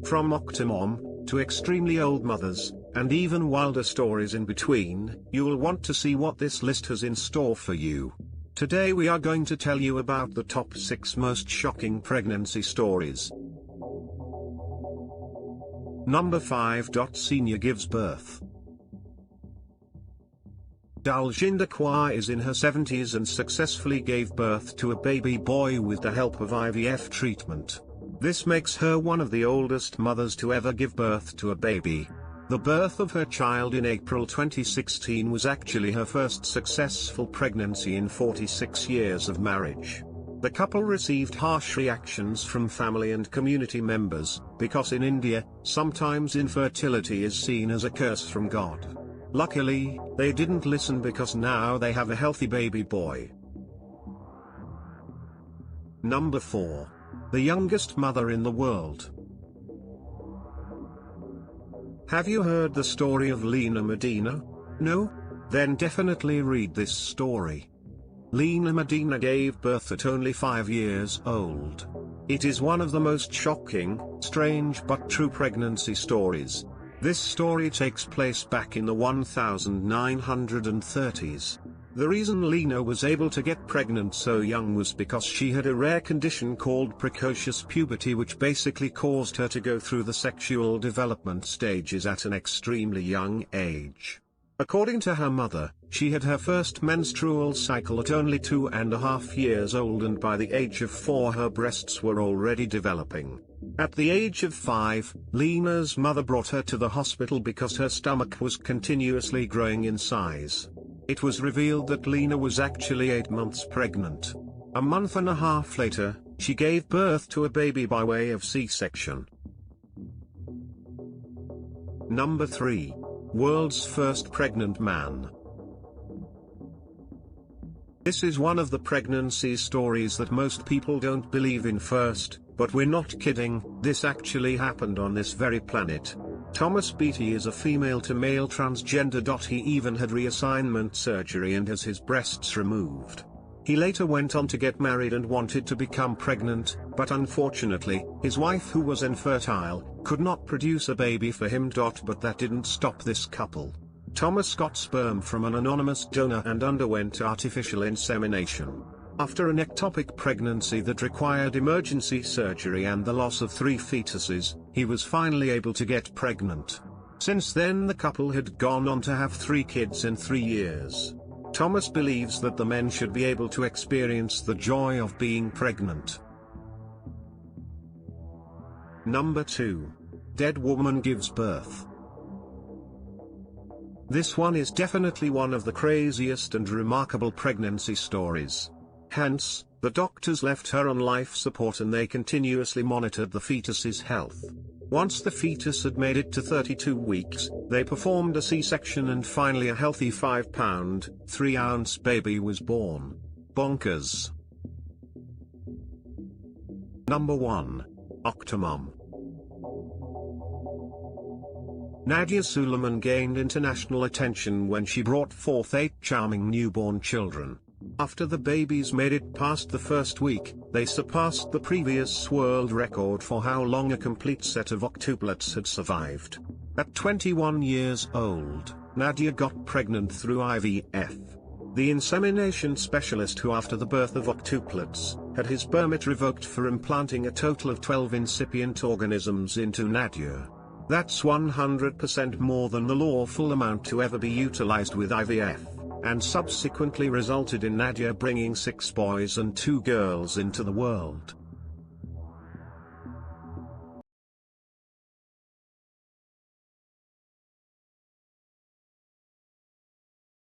From Octo-Mom, to extremely old mothers, and even wilder stories in between, you'll want to see what this list has in store for you. Today we are going to tell you about the top 6 most shocking pregnancy stories. Number 5. Senior gives birth. Daljinder Kaur is in her 70s and successfully gave birth to a baby boy with the help of IVF treatment. This makes her one of the oldest mothers to ever give birth to a baby. The birth of her child in April 2016 was actually her first successful pregnancy in 46 years of marriage. The couple received harsh reactions from family and community members, because in India, sometimes infertility is seen as a curse from God. Luckily, they didn't listen because now they have a healthy baby boy. Number 4. The youngest mother in the world. Have you heard the story of Lina Medina? No? Then definitely read this story. Lina Medina gave birth at only 5 years old. It is one of the most shocking, strange but true pregnancy stories. This story takes place back in the 1930s. The reason Lina was able to get pregnant so young was because she had a rare condition called precocious puberty, which basically caused her to go through the sexual development stages at an extremely young age. According to her mother, she had her first menstrual cycle at only 2.5 years old, and by the age of 4 her breasts were already developing. At the age of 5, Lina's mother brought her to the hospital because her stomach was continuously growing in size. It was revealed that Lina was actually 8 months pregnant. A month and a half later, she gave birth to a baby by way of C-section. Number 3. World's first pregnant man. This is one of the pregnancy stories that most people don't believe in first, but we're not kidding, this actually happened on this very planet. Thomas Beattie is a female-to-male transgender. He even had reassignment surgery and has his breasts removed. He later went on to get married and wanted to become pregnant, but unfortunately, his wife, who was infertile, could not produce a baby for him. But that didn't stop this couple. Thomas got sperm from an anonymous donor and underwent artificial insemination. After an ectopic pregnancy that required emergency surgery and the loss of 3 fetuses, he was finally able to get pregnant. Since then the couple had gone on to have 3 kids in 3 years. Thomas believes that the men should be able to experience the joy of being pregnant. Number 2. Dead woman gives birth. This one is definitely one of the craziest and remarkable pregnancy stories. Hence, the doctors left her on life support and they continuously monitored the fetus's health. Once the fetus had made it to 32 weeks, they performed a C-section and finally a healthy 5-pound, 3-ounce baby was born. Bonkers. Number 1. Octo-Mom. Nadia Suleiman gained international attention when she brought forth 8 charming newborn children. After the babies made it past the first week, they surpassed the previous world record for how long a complete set of octuplets had survived. At 21 years old, Nadia got pregnant through IVF. The insemination specialist, who after the birth of octuplets, had his permit revoked for implanting a total of 12 incipient organisms into Nadia. That's 100% more than the lawful amount to ever be utilized with IVF, and subsequently resulted in Nadia bringing 6 boys and 2 girls into the world.